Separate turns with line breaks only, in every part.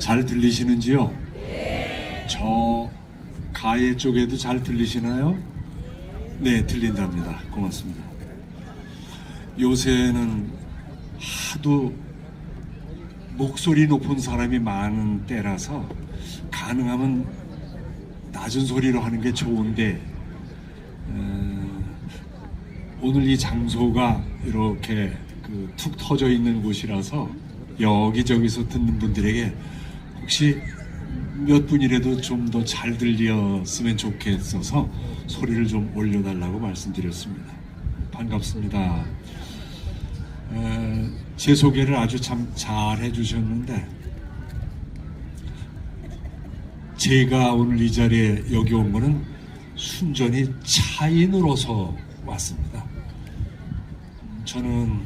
잘 들리시는지요? 저 가해 쪽에도 잘 들리시나요? 네, 들린답니다. 고맙습니다. 요새는 하도 목소리 높은 사람이 많은 때라서 가능하면 낮은 소리로 하는 게 좋은데 오늘 이 장소가 이렇게 툭 터져 있는 곳이라서 여기저기서 듣는 분들에게 혹시 몇 분이라도 좀 더 잘 들렸으면 좋겠어서 소리를 좀 올려달라고 말씀드렸습니다. 반갑습니다. 제 소개를 아주 참 잘 해주셨는데 제가 오늘 이 자리에 여기 온 거는 순전히 차인으로서 왔습니다. 저는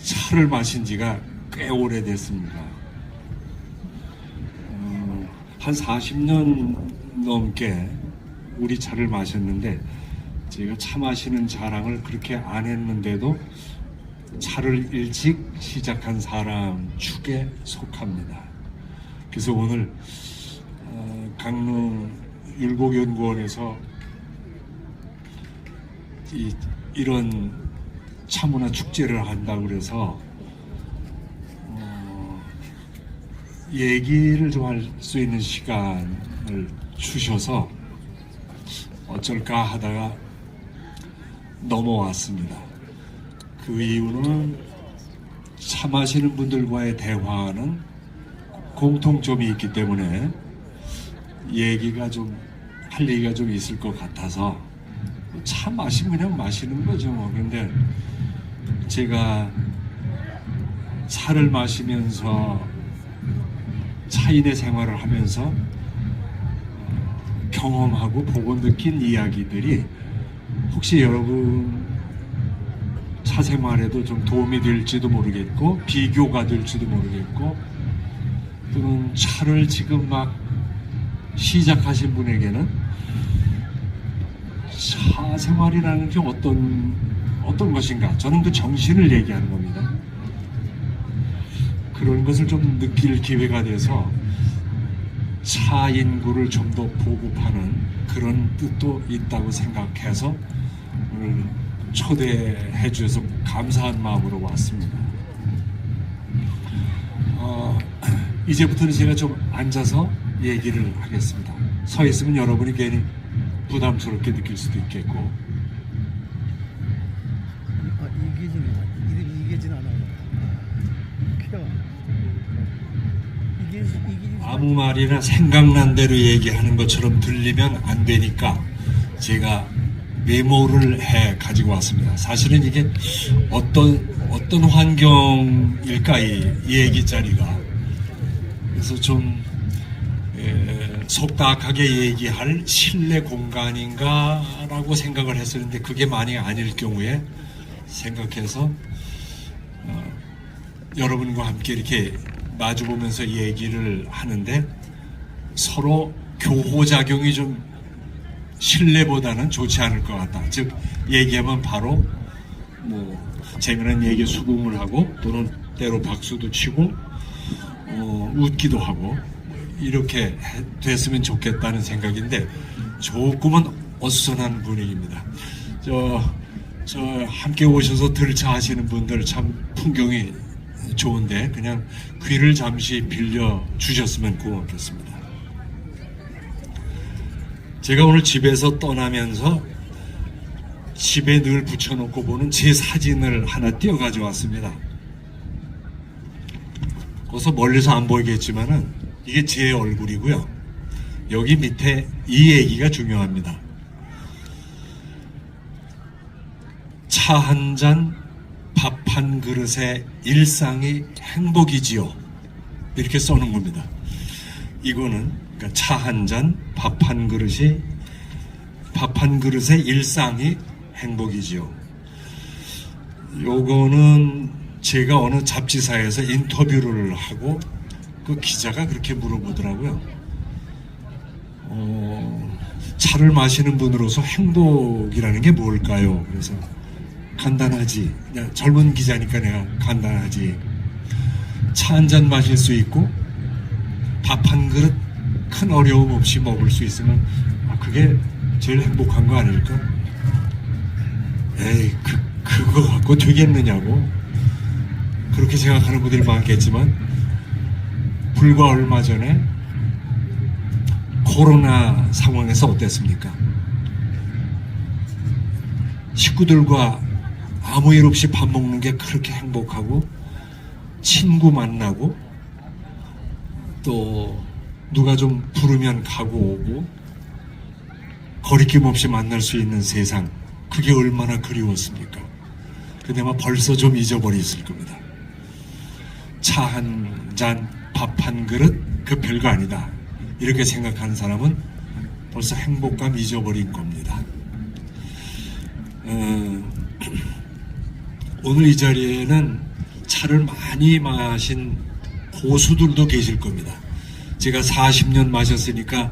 차를 마신 지가 꽤 오래됐습니다. 한 40년 넘게 우리 차를 마셨는데 제가 차 마시는 자랑을 그렇게 안 했는데도 차를 일찍 시작한 사람 축에 속합니다. 그래서 오늘 강릉 율곡연구원에서 이런 차문화 축제를 한다고 그래서 얘기를 좀 할 수 있는 시간을 주셔서 어쩔까 하다가 넘어왔습니다. 그 이유는 차 마시는 분들과의 대화는 공통점이 있기 때문에 얘기가 좀 할 얘기가 좀 있을 것 같아서 차 마시면 그냥 마시는 거죠. 그런데 제가 차를 마시면서 차인의 생활을 하면서 경험하고 보고 느낀 이야기들이 혹시 여러분 차 생활에도 좀 도움이 될지도 모르겠고 비교가 될지도 모르겠고 또는 차를 지금 막 시작하신 분에게는 차 생활이라는 게 어떤 것인가, 저는 그 정신을 얘기하는 겁니다. 그런 것을 좀 느낄 기회가 돼서 차 인구를 좀 더 보급하는 그런 뜻도 있다고 생각해서 오늘 초대해 주셔서 감사한 마음으로 왔습니다. 이제부터는 제가 좀 앉아서 얘기를 하겠습니다. 서 있으면 여러분이 괜히 부담스럽게 느낄 수도 있겠고.
이게진 않아요.
아무 말이나 생각난 대로 얘기하는 것처럼 들리면 안 되니까 제가 메모를 해 가지고 왔습니다. 사실은 이게 어떤 환경일까, 이 얘기 자리가. 그래서 좀 속닥하게 얘기할 실내 공간인가 라고 생각을 했었는데 그게 만약 아닐 경우에 생각해서 여러분과 함께 이렇게 마주보면서 얘기를 하는데 서로 교호작용이 좀 실내보다는 좋지 않을 것 같다. 즉 얘기하면 바로 재미난 얘기에 수긍을 하고 또는 때로 박수도 치고 웃기도 하고 이렇게 됐으면 좋겠다는 생각인데 조금은 어수선한 분위기입니다. 저 함께 오셔서 들차 하시는 분들 참 풍경이 좋은데 그냥 귀를 잠시 빌려 주셨으면 고맙겠습니다. 제가 오늘 집에서 떠나면서 집에 늘 붙여놓고 보는 제 사진을 하나 띄어 가져왔습니다. 거기서 멀리서 안 보이겠지만은 이게 제 얼굴이고요. 여기 밑에 이 얘기가 중요합니다. 차 한 잔, 밥 한 그릇의 일상이 행복이지요. 이렇게 써놓은 겁니다. 이거는 그러니까 차 한 잔, 밥 한 그릇의 일상이 행복이지요. 요거는 제가 어느 잡지사에서 인터뷰를 하고 그 기자가 그렇게 물어보더라고요. 차를 마시는 분으로서 행복이라는 게 뭘까요? 그래서 간단하지. 젊은 기자니까 내가 간단하지. 차 한 잔 마실 수 있고 밥 한 그릇 큰 어려움 없이 먹을 수 있으면 그게 제일 행복한 거 아닐까? 에이, 그거 갖고 되겠느냐고 그렇게 생각하는 분들이 많겠지만, 불과 얼마 전에 코로나 상황에서 어땠습니까? 식구들과 아무 일 없이 밥 먹는 게 그렇게 행복하고, 친구 만나고, 또 누가 좀 부르면 가고 오고, 거리낌 없이 만날 수 있는 세상, 그게 얼마나 그리웠습니까? 근데 아마 벌써 좀 잊어버렸을 겁니다. 차 한 잔, 밥 한 그릇, 그 별거 아니다, 이렇게 생각하는 사람은 벌써 행복감 잊어버린 겁니다. 오늘 이 자리에는 차를 많이 마신 고수들도 계실 겁니다. 제가 40년 마셨으니까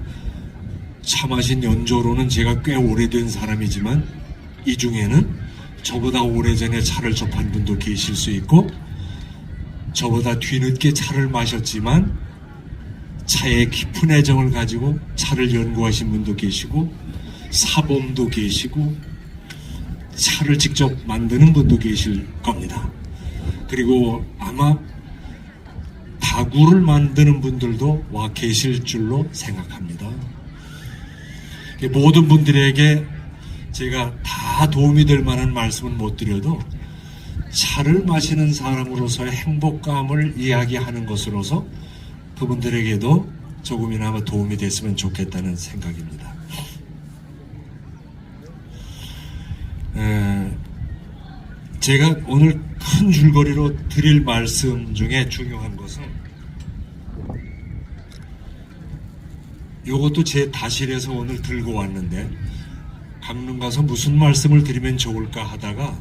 차 마신 연조로는 제가 꽤 오래된 사람이지만, 이 중에는 저보다 오래전에 차를 접한 분도 계실 수 있고, 저보다 뒤늦게 차를 마셨지만 차에 깊은 애정을 가지고 차를 연구하신 분도 계시고, 사범도 계시고, 차를 직접 만드는 분도 계실 겁니다. 그리고 아마 다구를 만드는 분들도 와 계실 줄로 생각합니다. 모든 분들에게 제가 다 도움이 될 만한 말씀은 못 드려도, 차를 마시는 사람으로서의 행복감을 이야기하는 것으로서 그분들에게도 조금이나마 도움이 됐으면 좋겠다는 생각입니다. 제가 오늘 큰 줄거리로 드릴 말씀 중에 중요한 것은, 이것도 제 다실에서 오늘 들고 왔는데, 강릉 가서 무슨 말씀을 드리면 좋을까 하다가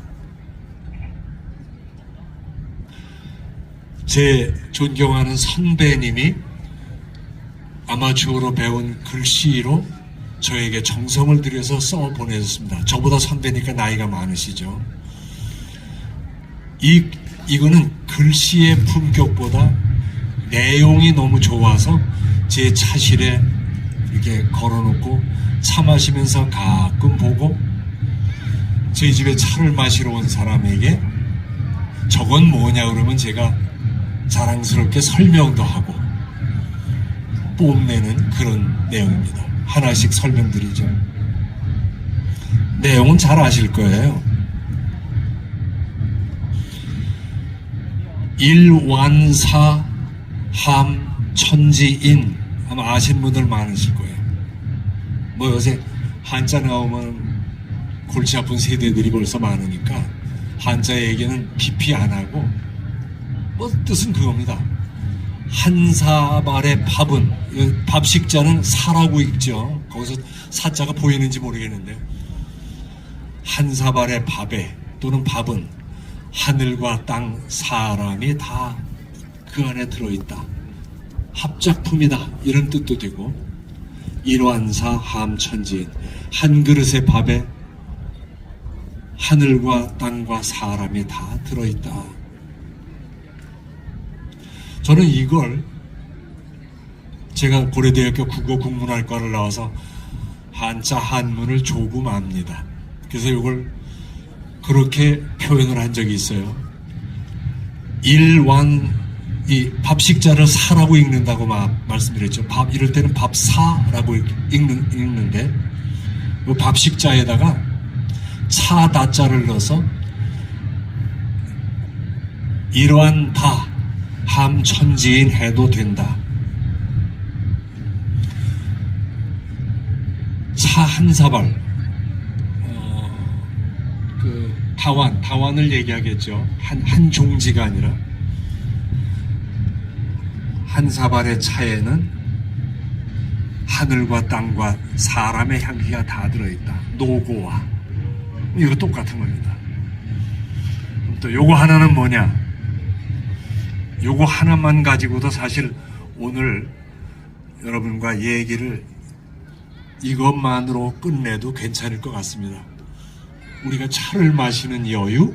제 존경하는 선배님이 아마추어로 배운 글씨로 저에게 정성을 들여서 써 보내셨습니다. 저보다 선배니까 나이가 많으시죠. 이거는 글씨의 품격보다 내용이 너무 좋아서 제 차실에 이렇게 걸어놓고 차 마시면서 가끔 보고, 저희 집에 차를 마시러 온 사람에게 저건 뭐냐 그러면 제가 자랑스럽게 설명도 하고 뽐내는 그런 내용입니다. 하나씩 설명드리죠. 내용은 잘 아실 거예요. 일완사 함천지인, 아마 아시는 분들 많으실 거예요. 뭐 요새 한자 나오면 골치 아픈 세대들이 벌써 많으니까 한자 얘기는 깊이 안 하고, 뭐 뜻은 그겁니다. 한사발의 밥은, 밥식자는 사라고 읽죠. 거기서 사자가 보이는지 모르겠는데, 한사발의 밥에 또는 밥은 하늘과 땅, 사람이 다 그 안에 들어있다, 합작품이다, 이런 뜻도 되고, 일완사 함천지인, 한 그릇의 밥에 하늘과 땅과 사람이 다 들어있다. 저는 이걸, 제가 고려대학교 국어국문학과를 나와서 한자 한문을 조금 압니다. 그래서 이걸 그렇게 표현을 한 적이 있어요. 이 밥식자를 사라고 읽는다고 말씀드렸죠. 이럴 때는 밥사라고 읽는데, 그 밥식자에다가 차 다자를 넣어서 이러한 다 함천지인 해도 된다. 차 한 사발, 다완을 얘기하겠죠. 한 종지가 아니라, 한 사발의 차에는 하늘과 땅과 사람의 향기가 다 들어있다. 노고와, 이거 똑같은 겁니다. 또 요거 하나는 뭐냐? 요거 하나만 가지고도 사실 오늘 여러분과 얘기를 이것만으로 끝내도 괜찮을 것 같습니다. 우리가 차를 마시는 여유?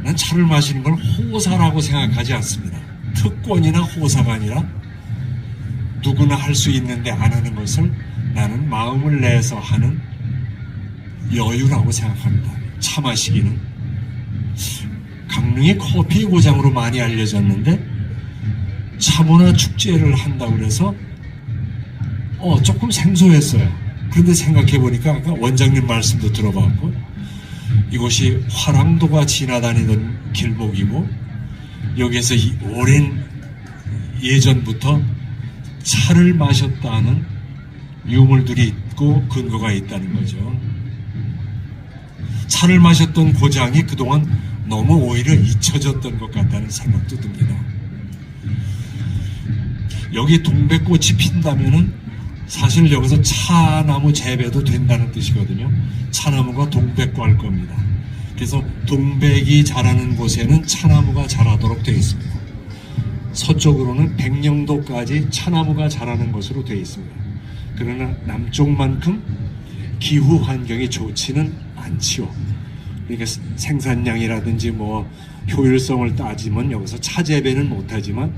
난 차를 마시는 걸 호사라고 생각하지 않습니다. 특권이나 호사가 아니라 누구나 할 수 있는데 안 하는 것을 나는 마음을 내서 하는 여유라고 생각합니다. 차 마시기는 강릉이 커피 고장으로 많이 알려졌는데 차문화 축제를 한다고 그래서 조금 생소했어요. 그런데 생각해 보니까 아까 원장님 말씀도 들어봤고 이곳이 화랑도가 지나다니던 길목이고 여기에서 오랜 예전부터 차를 마셨다는 유물들이 있고 근거가 있다는 거죠. 차를 마셨던 고장이 그동안 너무 오히려 잊혀졌던 것 같다는 생각도 듭니다. 여기 동백꽃이 핀다면은 사실 여기서 차나무 재배도 된다는 뜻이거든요. 차나무가 동백과일 겁니다. 그래서 동백이 자라는 곳에는 차나무가 자라도록 되어 있습니다. 서쪽으로는 백령도까지 차나무가 자라는 것으로 되어 있습니다. 그러나 남쪽만큼 기후 환경이 좋지는 않지요. 그러니까 생산량이라든지 뭐 효율성을 따지면 여기서 차 재배는 못하지만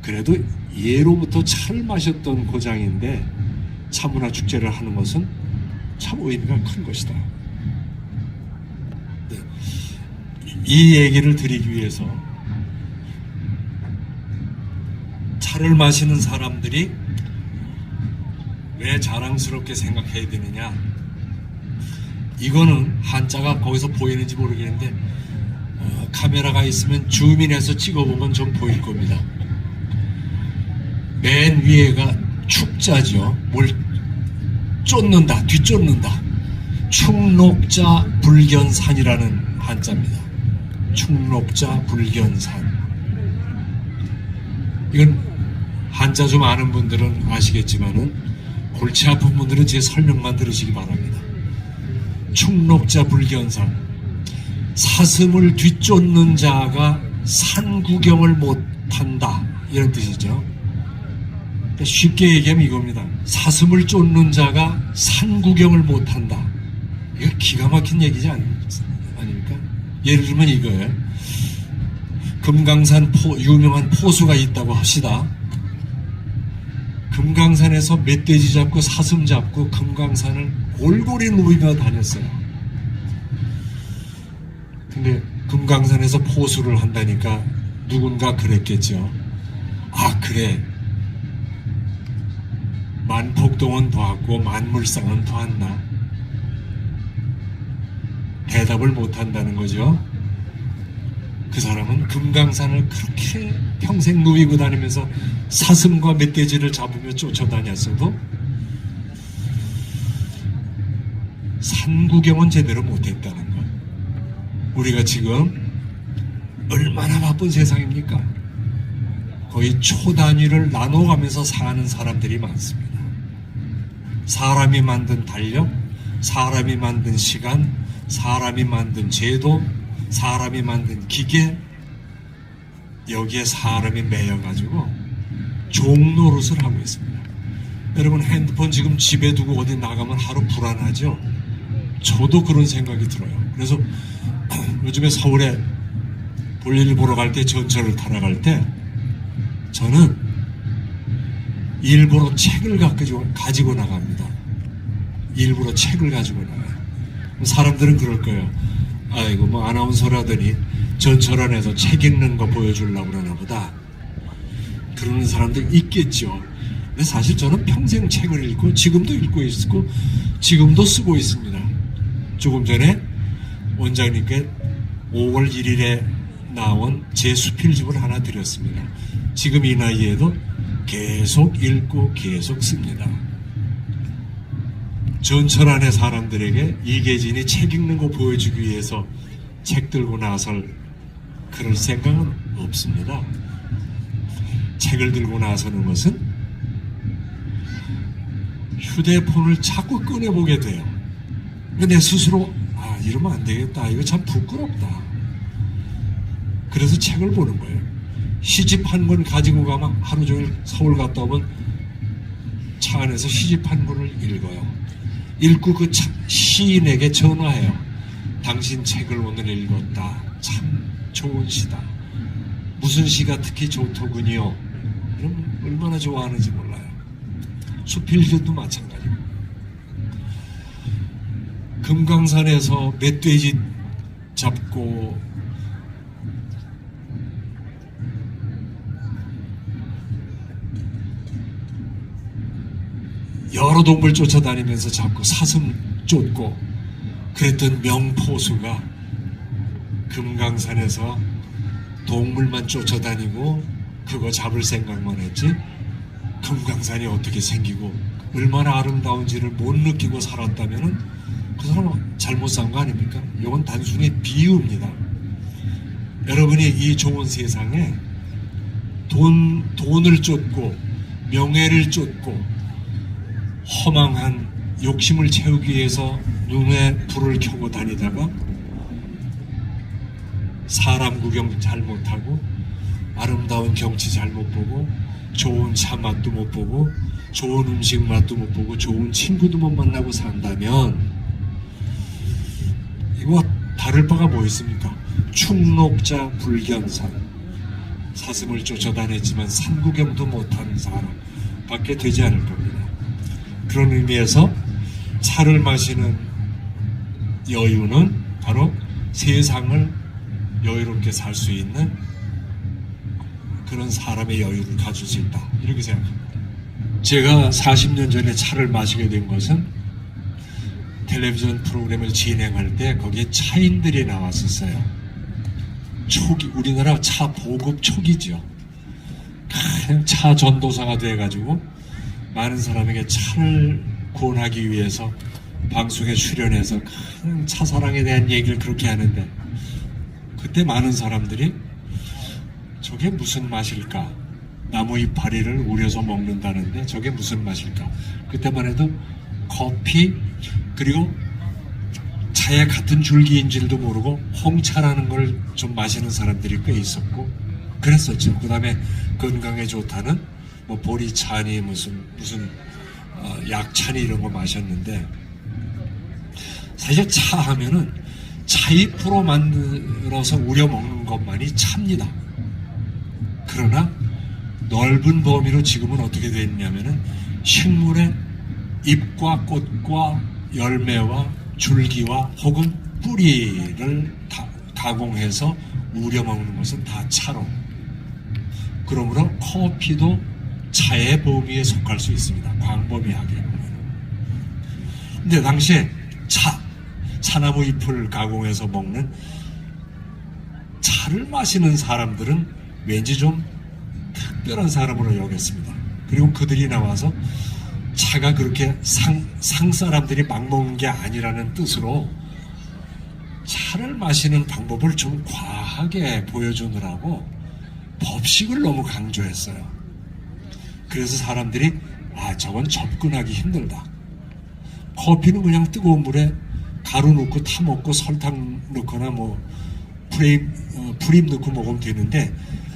그래도 예로부터 차를 마셨던 고장인데 차문화 축제를 하는 것은 참 의미가 큰 것이다. 네. 이 얘기를 드리기 위해서 차를 마시는 사람들이 왜 자랑스럽게 생각해야 되느냐, 이거는 한자가 거기서 보이는지 모르겠는데 카메라가 있으면 줌인해서 찍어보면 좀 보일 겁니다. 맨 위에가 축자죠. 뭘 쫓는다, 뒤쫓는다. 충록자 불견산이라는 한자입니다. 충록자 불견산. 이건 한자 좀 아는 분들은 아시겠지만은 골치 아픈 분들은 제 설명만 들으시기 바랍니다. 충록자 불견산. 사슴을 뒤쫓는 자가 산 구경을 못한다, 이런 뜻이죠. 쉽게 얘기하면 이겁니다. 사슴을 쫓는 자가 산 구경을 못한다. 이거 기가 막힌 얘기지 아닙니까? 예를 들면 이거예요. 금강산 유명한 포수가 있다고 합시다. 금강산에서 멧돼지 잡고 사슴 잡고 금강산을 골고루 누비며 다녔어요. 근데 금강산에서 포수를 한다니까 누군가 그랬겠죠. 아, 그래, 만폭동은 더하고 만물상은 더한나? 대답을 못한다는 거죠. 그 사람은 금강산을 그렇게 평생 누비고 다니면서 사슴과 멧돼지를 잡으며 쫓아다녔어도 산구경은 제대로 못했다는 것. 우리가 지금 얼마나 바쁜 세상입니까? 거의 초단위를 나눠가면서 사는 사람들이 많습니다. 사람이 만든 달력, 사람이 만든 시간, 사람이 만든 제도, 사람이 만든 기계, 여기에 사람이 매여가지고 종노릇을 하고 있습니다. 여러분, 핸드폰 지금 집에 두고 어디 나가면 하루 불안하죠? 저도 그런 생각이 들어요. 그래서 요즘에 서울에 볼일 보러 갈 때, 전철을 타러 갈 때 저는 일부러 책을 가지고 나갑니다. 일부러 책을 가지고 나가요. 사람들은 그럴 거예요. 아이고, 뭐 아나운서라더니 전철 안에서 책 읽는 거 보여주려고 그러나 보다. 그러는 사람들 있겠죠. 근데 사실 저는 평생 책을 읽고 지금도 읽고 있고 지금도 쓰고 있습니다. 조금 전에 원장님께 5월 1일에 나온 제 수필집을 하나 드렸습니다. 지금 이 나이에도 계속 읽고 계속 씁니다. 전철 안의 사람들에게 이계진이 책 읽는 거 보여주기 위해서 책 들고 나설 그럴 생각은 없습니다. 책을 들고 나서는 것은 휴대폰을 자꾸 꺼내보게 돼요. 근데 내 스스로 이러면 안 되겠다, 이거 참 부끄럽다. 그래서 책을 보는 거예요. 시집 한 권 가지고 가면 하루 종일 서울 갔다 오면 차 안에서 시집 한 권을 읽어요. 읽고 그 시인에게 전화해요. 당신 책을 오늘 읽었다. 참 좋은 시다. 무슨 시가 특히 좋더군요. 그럼 얼마나 좋아하는지 몰라요. 수필들도 마찬가지고. 금강산에서 멧돼지 잡고 여러 동물 쫓아다니면서 잡고 사슴 쫓고 그랬던 명포수가 금강산에서 동물만 쫓아다니고 그거 잡을 생각만 했지 금강산이 어떻게 생기고 얼마나 아름다운지를 못 느끼고 살았다면은 그 사람은 잘못 산 거 아닙니까? 이건 단순히 비유입니다. 여러분이 이 좋은 세상에 돈을 쫓고 명예를 쫓고 허망한 욕심을 채우기 위해서 눈에 불을 켜고 다니다가 사람 구경 잘 못하고 아름다운 경치 잘 못 보고 좋은 차 맛도 못 보고 좋은 음식 맛도 못 보고 좋은 친구도 못 만나고 산다면 이거 다를 바가 뭐 있습니까? 충록자 불견산 사슴을 쫓아다녔지만 산구경도 못한 사람 밖에 되지 않을 겁니다. 그런 의미에서 차를 마시는 여유는 바로 세상을 여유롭게 살 수 있는 그런 사람의 여유를 가질 수 있다. 이렇게 생각합니다. 제가 40년 전에 차를 마시게 된 것은 텔레비전 프로그램을 진행할 때 거기에 차인들이 나왔었어요. 초기, 우리나라 차 보급 초기죠. 그냥 차 전도사가 돼가지고 많은 사람에게 차를 권하기 위해서 방송에 출연해서 그냥 차 사랑에 대한 얘기를 그렇게 하는데 그때 많은 사람들이 저게 무슨 맛일까? 나무 이파리를 우려서 먹는다는데 저게 무슨 맛일까? 그때만 해도 커피 그리고 차에 같은 줄기인 줄도 모르고 홍차라는 걸 좀 마시는 사람들이 꽤 있었고 그랬었죠. 그 다음에 건강에 좋다는 뭐 보리차니 무슨 약차니 이런 거 마셨는데 사실 차 하면은 차잎으로 만들어서 우려 먹는 것만이 차입니다. 그러나 넓은 범위로 지금은 어떻게 됐냐면은 식물의 잎과 꽃과 열매와 줄기와 혹은 뿌리를 가공해서 우려 먹는 것은 다 차로. 그러므로 커피도 차의 범위에 속할 수 있습니다. 광범위하게 보면. 근데 당시에 차나무 잎을 가공해서 먹는 차를 마시는 사람들은 왠지 좀 특별한 사람으로 여겼습니다. 그리고 그들이 나와서 차가 그렇게 상 사람들이 막 먹는 게 아니라는 뜻으로 차를 마시는 방법을 좀 과하게 보여주느라고 법식을 너무 강조했어요. 그래서 사람들이 저건 접근하기 힘들다. 커피는 그냥 뜨거운 물에 가루 넣고 타 먹고 설탕 넣거나 뭐 프림 넣고 먹으면 되는데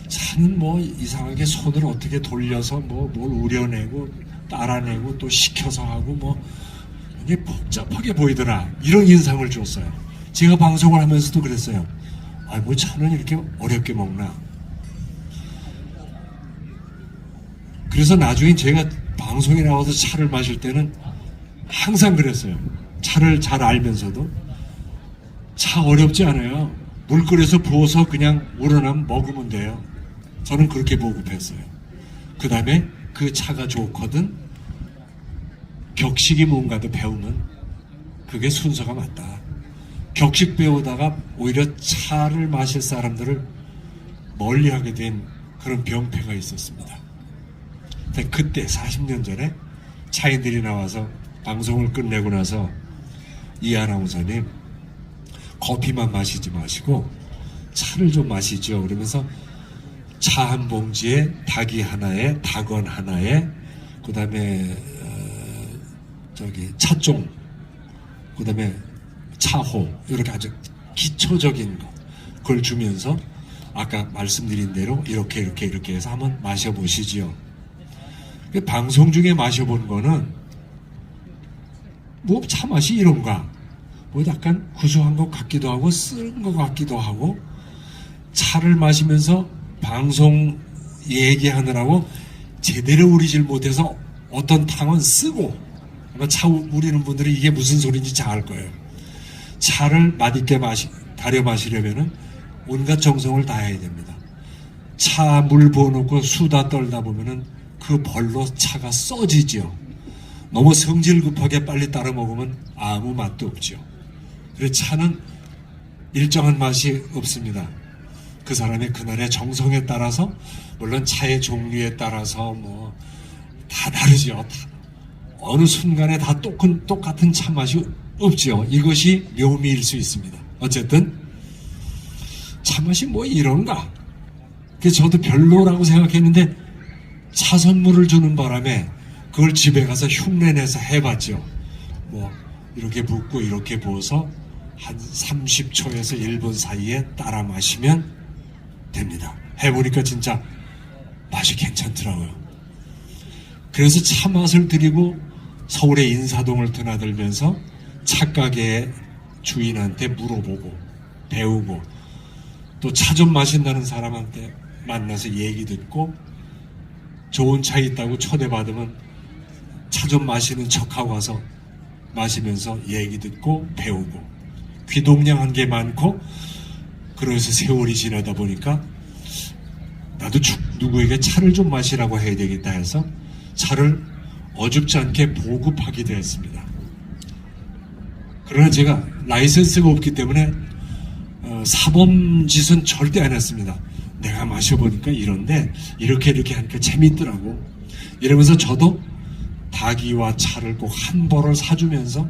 차는 뭐 이상하게 손을 어떻게 돌려서 뭐 뭘 우려내고 따라내고 또 식혀서 하고 뭐 이게 복잡하게 보이더라. 이런 인상을 줬어요. 제가 방송을 하면서도 그랬어요. 뭐 차는 이렇게 어렵게 먹나. 그래서 나중에 제가 방송에 나와서 차를 마실 때는 항상 그랬어요. 차를 잘 알면서도 차 어렵지 않아요. 물 끓여서 부어서 그냥 우러나면 먹으면 돼요. 저는 그렇게 보급했어요. 그 다음에 그 차가 좋거든 격식이 뭔가도 배우면 그게 순서가 맞다. 격식 배우다가 오히려 차를 마실 사람들을 멀리하게 된 그런 병폐가 있었습니다. 근데 그때 40년 전에 차인들이 나와서 방송을 끝내고 나서 이 아나운서님 커피만 마시지 마시고 차를 좀 마시죠. 그러면서 차 한 봉지에 닭이 하나에 닭원 하나에 그 다음에 차종 그 다음에 차호 이렇게 아주 기초적인 것 그걸 주면서 아까 말씀드린 대로 이렇게 해서 한번 마셔보시지요. 방송 중에 마셔본 거는 뭐 차 맛이 이런가 뭐 약간 구수한 것 같기도 하고 쓴 것 같기도 하고 차를 마시면서 방송 얘기하느라고 제대로 우리질 못해서 어떤 탕은 쓰고, 아마 차 우리는 분들이 이게 무슨 소리인지 잘 알 거예요. 차를 맛있게 다려 마시려면은 온갖 정성을 다해야 됩니다. 차 물 부어놓고 수다 떨다 보면은 그 벌로 차가 써지죠. 너무 성질 급하게 빨리 따라 먹으면 아무 맛도 없죠. 그래서 차는 일정한 맛이 없습니다. 그 사람의 그날의 정성에 따라서, 물론 차의 종류에 따라서 뭐 다 다르죠. 어느 순간에 다 똑같은 차 맛이 없죠. 이것이 묘미일 수 있습니다. 어쨌든 차 맛이 뭐 이런가? 그래서 저도 별로라고 생각했는데 차 선물을 주는 바람에 그걸 집에 가서 흉내내서 해봤죠. 뭐 이렇게 붓고 이렇게 부어서 한 30초에서 1분 사이에 따라 마시면 됩니다. 해보니까 진짜 맛이 괜찮더라고요. 그래서 차 맛을 드리고 서울의 인사동을 드나들면서 차가게 주인한테 물어보고 배우고, 또 차 좀 마신다는 사람한테 만나서 얘기 듣고, 좋은 차 있다고 초대받으면 차 좀 마시는 척하고 와서 마시면서 얘기 듣고 배우고, 귀동냥한 게 많고, 그래서 세월이 지나다 보니까 나도 누구에게 차를 좀 마시라고 해야 되겠다 해서 차를 어줍지 않게 보급하게 되었습니다. 그러나 제가 라이센스가 없기 때문에 사범짓은 절대 안 했습니다. 내가 마셔보니까 이런데 이렇게 하니까 재밌더라고. 이러면서 저도 닭이와 차를 꼭 한 벌을 사주면서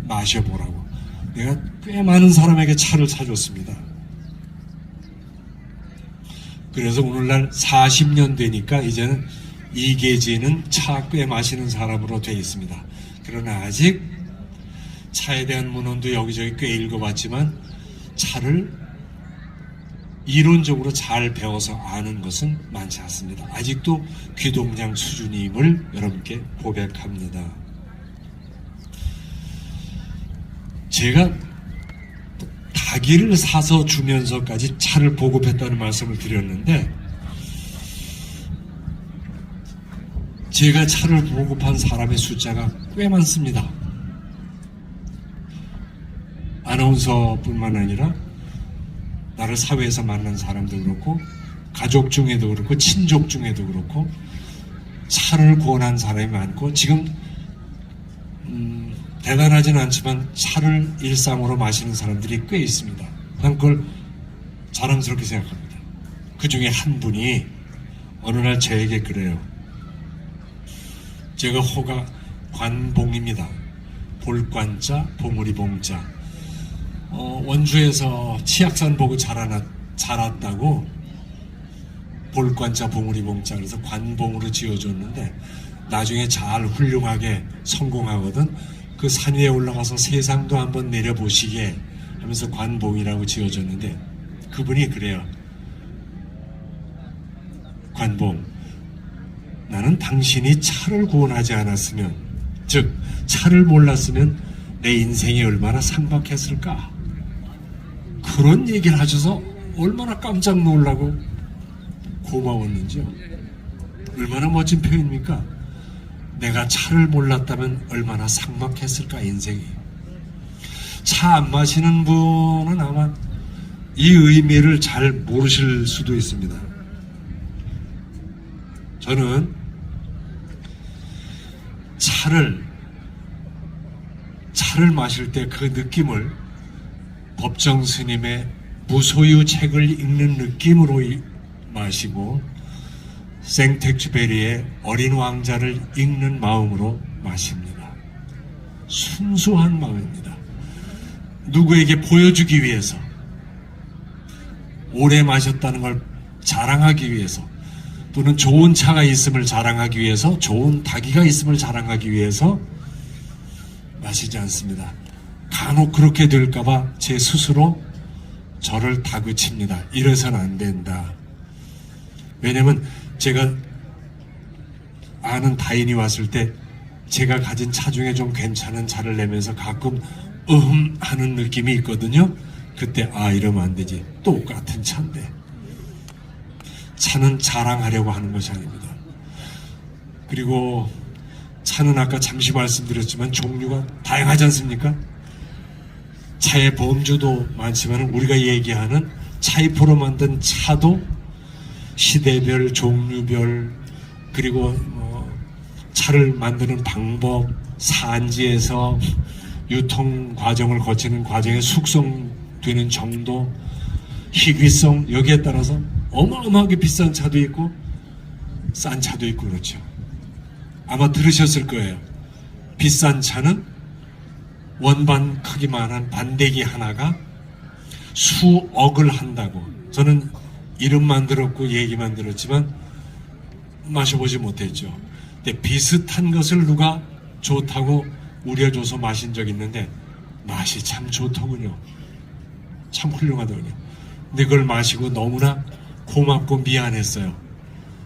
마셔보라고 내가 꽤 많은 사람에게 차를 사줬습니다. 그래서 오늘날 40년 되니까 이제는 이계지는 차 꽤 마시는 사람으로 되어 있습니다. 그러나 아직 차에 대한 문헌도 여기저기 꽤 읽어봤지만 차를 이론적으로 잘 배워서 아는 것은 많지 않습니다. 아직도 귀동냥 수준임을 여러분께 고백합니다. 제가 닭이를 사서 주면서까지 차를 보급했다는 말씀을 드렸는데, 제가 차를 보급한 사람의 숫자가 꽤 많습니다. 아나운서뿐만 아니라 나를 사회에서 만난 사람도 그렇고, 가족 중에도 그렇고, 친족 중에도 그렇고, 차를 권한 사람이 많고, 지금 대단하진 않지만 차를 일상으로 마시는 사람들이 꽤 있습니다. 난 그걸 자랑스럽게 생각합니다. 그 중에 한 분이 어느 날 저에게 그래요. 제가 호가 관봉입니다. 볼관자, 봉우리 봉자. 원주에서 치악산 보고 자랐다고 볼관자, 봉우리 봉자, 그래서 관봉으로 지어줬는데 나중에 잘 훌륭하게 성공하거든 그 산 위에 올라가서 세상도 한번 내려보시게 하면서 관봉이라고 지어줬는데, 그분이 그래요. 관봉, 나는 당신이 차를 구원하지 않았으면, 즉 차를 몰랐으면 내 인생이 얼마나 상박했을까. 그런 얘기를 하셔서 얼마나 깜짝 놀라고 고마웠는지요. 얼마나 멋진 표현입니까? 내가 차를 몰랐다면 얼마나 삭막했을까 인생이. 차 안 마시는 분은 아마 이 의미를 잘 모르실 수도 있습니다. 저는 차를 마실 때 그 느낌을 법정 스님의 무소유 책을 읽는 느낌으로 마시고, 생텍쥐페리의 어린 왕자를 읽는 마음으로 마십니다. 순수한 마음입니다. 누구에게 보여주기 위해서, 오래 마셨다는 걸 자랑하기 위해서, 또는 좋은 차가 있음을 자랑하기 위해서, 좋은 닭이가 있음을 자랑하기 위해서 마시지 않습니다. 간혹 그렇게 될까봐 제 스스로 저를 다그칩니다. 이래서는 안 된다. 왜냐면 제가 아는 타인이 왔을 때 제가 가진 차 중에 좀 괜찮은 차를 내면서 가끔 하는 느낌이 있거든요. 그때 이러면 안 되지. 똑같은 차인데. 차는 자랑하려고 하는 것이 아닙니다. 그리고 차는 아까 잠시 말씀드렸지만 종류가 다양하지 않습니까? 차의 범주도 많지만 우리가 얘기하는 차이프로 만든 차도 시대별, 종류별, 그리고 차를 만드는 방법, 산지에서 유통 과정을 거치는 과정에 숙성되는 정도, 희귀성, 여기에 따라서 어마어마하게 비싼 차도 있고 싼 차도 있고 그렇죠. 아마 들으셨을 거예요. 비싼 차는 원반 크기만한 반대기 하나가 수억을 한다고. 저는 이름만 들었고 얘기만 들었지만 마셔보지 못했죠. 근데 비슷한 것을 누가 좋다고 우려줘서 마신 적 있는데 맛이 참 좋더군요. 참 훌륭하더군요. 근데 그걸 마시고 너무나 고맙고 미안했어요.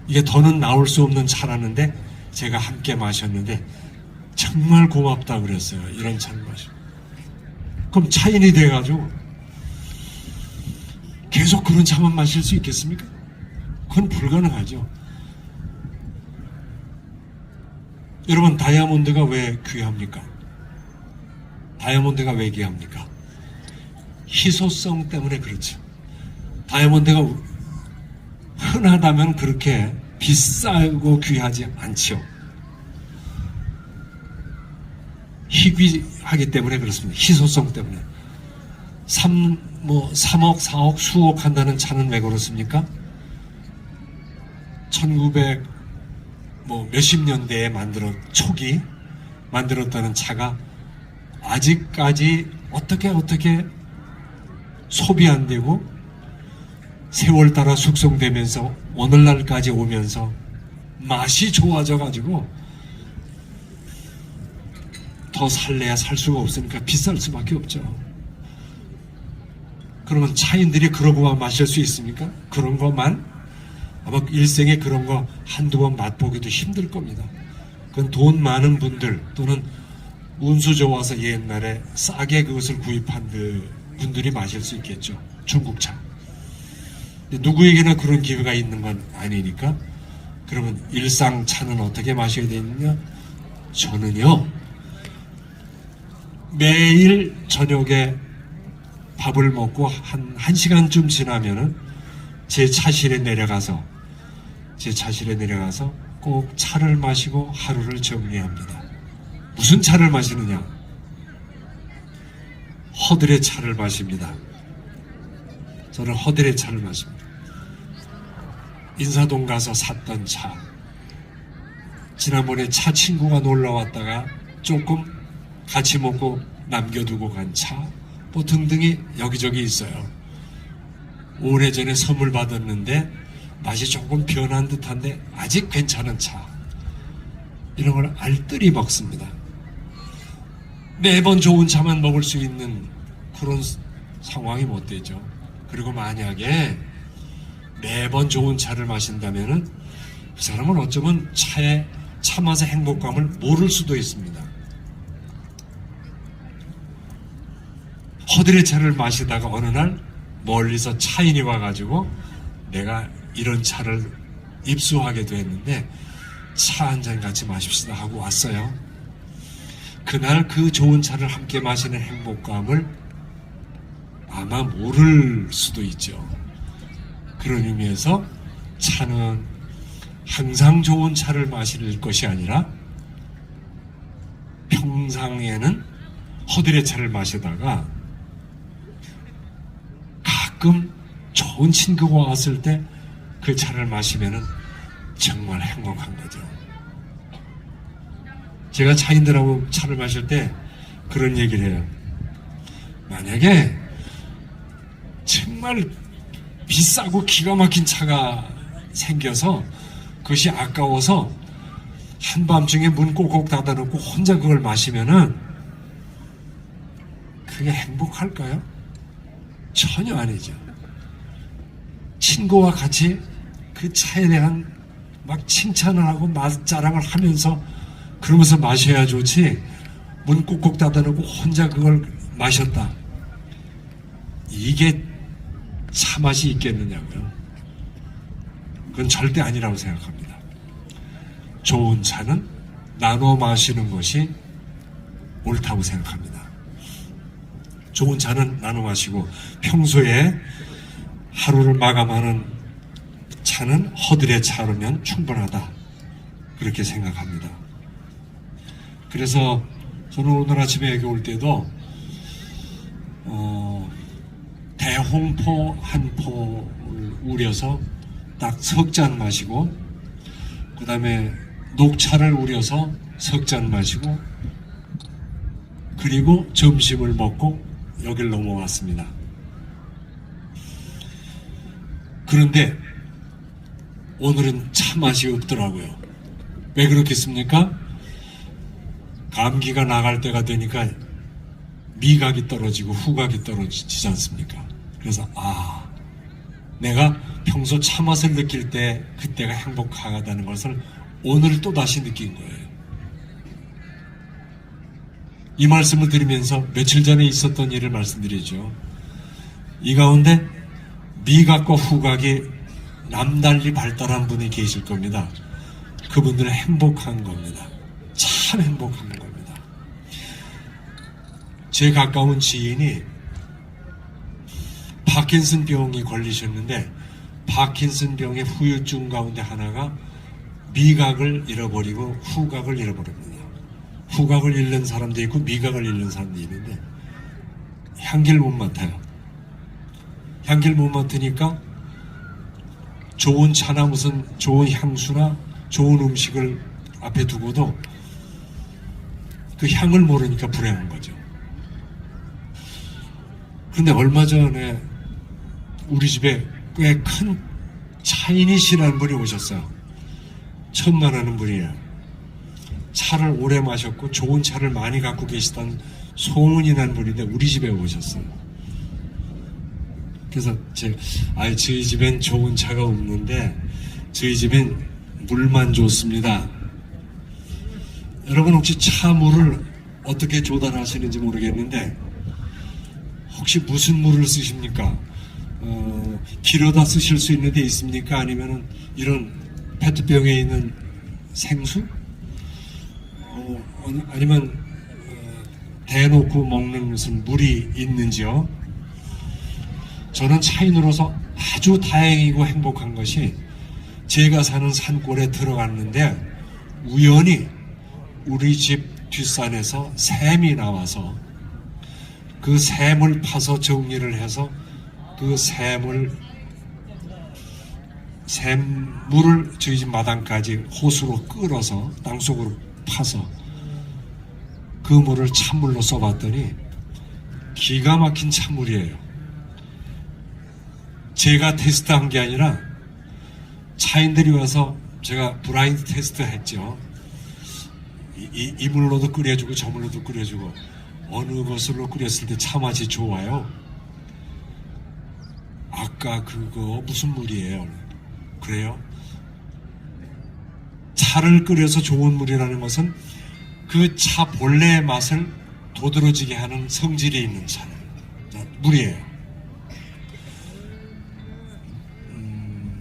이게 더는 나올 수 없는 차라는데 제가 함께 마셨는데 정말 고맙다 그랬어요. 이런 차를 마시고. 그럼 차인이 돼가지고 계속 그런 차만 마실 수 있겠습니까? 그건 불가능하죠. 여러분, 다이아몬드가 왜 귀합니까? 다이아몬드가 왜 귀합니까? 희소성 때문에 그렇죠. 다이아몬드가 흔하다면 그렇게 비싸고 귀하지 않죠. 희귀하기 때문에 그렇습니다. 희소성 때문에. 3억, 4억, 수억 한다는 차는 왜 그렇습니까? 1900 몇십 년대에 초기 만들었다는 차가 아직까지 어떻게 소비 안 되고 세월 따라 숙성되면서 오늘날까지 오면서 맛이 좋아져 가지고 더 살래야 살 수가 없으니까 비쌀 수밖에 없죠. 그러면 차인들이 그러고만 마실 수 있습니까? 그런 것만? 아마 일생에 그런 거 한두 번 맛보기도 힘들 겁니다. 그건 돈 많은 분들 또는 운수 좋아서 옛날에 싸게 그것을 구입한 분들이 마실 수 있겠죠. 중국차. 누구에게나 그런 기회가 있는 건 아니니까. 그러면 일상 차는 어떻게 마셔야 되느냐? 저는요, 매일 저녁에 밥을 먹고 한 1시간쯤 지나면은 제 차실에 내려가서 꼭 차를 마시고 하루를 정리합니다. 무슨 차를 마시느냐? 허들의 차를 마십니다. 저는 허들의 차를 마십니다. 인사동 가서 샀던 차, 지난번에 차 친구가 놀러 왔다가 조금 같이 먹고 남겨두고 간 차, 뭐 등등이 여기저기 있어요. 오래전에 선물 받았는데 맛이 조금 변한 듯한데 아직 괜찮은 차, 이런 걸 알뜰히 먹습니다. 매번 좋은 차만 먹을 수 있는 그런 상황이 못 되죠. 그리고 만약에 매번 좋은 차를 마신다면은 그 사람은 어쩌면 차 맛의 행복감을 모를 수도 있습니다. 허들의 차를 마시다가 어느 날 멀리서 차인이 와가지고 내가 이런 차를 입수하게 됐는데 차 한 잔 같이 마십시다 하고 왔어요. 그날 그 좋은 차를 함께 마시는 행복감을 아마 모를 수도 있죠. 그런 의미에서 차는 항상 좋은 차를 마실 것이 아니라 평상에는 허들의 차를 마시다가 가끔 좋은 친구가 왔을 때 그 차를 마시면은 정말 행복한 거죠. 제가 차인들하고 차를 마실 때 그런 얘기를 해요. 만약에 정말 비싸고 기가 막힌 차가 생겨서 그것이 아까워서 한밤중에 문 꼭꼭 닫아놓고 혼자 그걸 마시면은 그게 행복할까요? 전혀 아니죠. 친구와 같이 그 차에 대한 막 칭찬을 하고 맛 자랑을 하면서 그러면서 마셔야 좋지, 문 꼭꼭 닫아놓고 혼자 그걸 마셨다, 이게 차 맛이 있겠느냐고요. 그건 절대 아니라고 생각합니다. 좋은 차는 나눠 마시는 것이 옳다고 생각합니다. 좋은 차는 나눠 마시고 평소에 하루를 마감하는 차는 허들의 차로면 충분하다, 그렇게 생각합니다. 그래서 저는 오늘 아침에 여기 올 때도 대홍포 한 포를 우려서 딱 석 잔 마시고, 그 다음에 녹차를 우려서 석 잔 마시고, 그리고 점심을 먹고 여길 넘어왔습니다. 그런데 오늘은 차 맛이 없더라고요. 왜 그렇겠습니까? 감기가 나갈 때가 되니까 미각이 떨어지고 후각이 떨어지지 않습니까? 그래서 내가 평소 차 맛을 느낄 때 그때가 행복하다는 것을 오늘 또다시 느낀 거예요. 이 말씀을 드리면서 며칠 전에 있었던 일을 말씀드리죠. 이 가운데 미각과 후각이 남달리 발달한 분이 계실 겁니다. 그분들은 행복한 겁니다. 참 행복한 겁니다. 제 가까운 지인이 파킨슨 병이 걸리셨는데, 파킨슨 병의 후유증 가운데 하나가 미각을 잃어버리고 후각을 잃어버립니다. 후각을 잃는 사람도 있고 미각을 잃는 사람도 있는데 향기를 못 맡아요. 향기를 못 맡으니까 좋은 차나 무슨 좋은 향수나 좋은 음식을 앞에 두고도 그 향을 모르니까 불행한 거죠. 그런데 얼마 전에 우리 집에 꽤 큰 차이니시라는 분이 오셨어요. 천만하는 분이에요. 차를 오래 마셨고 좋은 차를 많이 갖고 계시던 소문이 난 분인데 우리 집에 오셨어요. 그래서 저희 집엔 좋은 차가 없는데 저희 집엔 물만 좋습니다. 여러분 혹시 차 물을 어떻게 조달하시는지 모르겠는데 혹시 무슨 물을 쓰십니까? 길어다 쓰실 수 있는 데 있습니까? 아니면은 이런 페트병에 있는 생수? 아니면 대놓고 먹는 무슨 물이 있는지요? 저는 차인으로서 아주 다행이고 행복한 것이 제가 사는 산골에 들어갔는데 우연히 우리 집 뒷산에서 샘이 나와서 그 샘을 파서 정리를 해서 그 샘물을 저희 집 마당까지 호수로 끌어서 땅속으로 파서 그 물을 찬물로 써봤더니 기가 막힌 찬물이에요. 제가 테스트한 게 아니라 차인들이 와서 제가 브라인드 테스트 했죠. 이 물로도 끓여주고 저 물로도 끓여주고 어느 것으로 끓였을 때 차 맛이 좋아요? 아까 그거 무슨 물이에요? 그래요? 차를 끓여서 좋은 물이라는 것은 그 차 본래의 맛을 도드라지게 하는 성질이 있는 물이에요.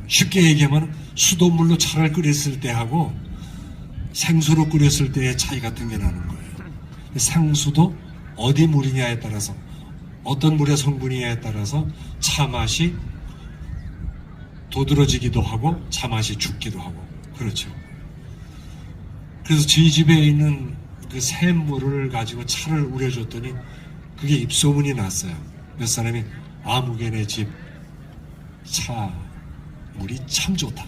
쉽게 얘기하면 수돗물로 차를 끓였을 때하고 생수로 끓였을 때의 차이 같은 게 나는 거예요. 생수도 어디 물이냐에 따라서 어떤 물의 성분이냐에 따라서 차 맛이 도드라지기도 하고 차 맛이 죽기도 하고 그렇죠. 그래서 저희 집에 있는 그 샘물을 가지고 차를 우려줬더니 그게 입소문이 났어요. 몇 사람이 무게네 집 차 물이 참 좋다.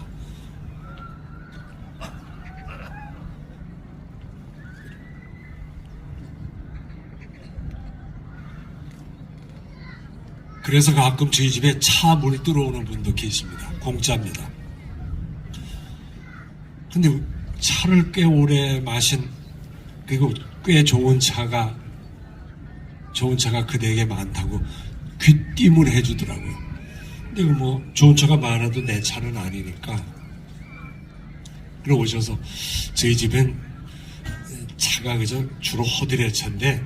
그래서 가끔 저희 집에 차 물 들어오는 분도 계십니다. 공짜입니다. 근데 차를 꽤 오래 마신, 그리고 꽤 좋은 차가 그대에게 많다고 귀띔을 해주더라고요. 근데 뭐 좋은 차가 많아도 내 차는 아니니까. 그리고 오셔서 저희 집엔 차가 그저 주로 허드렛 차인데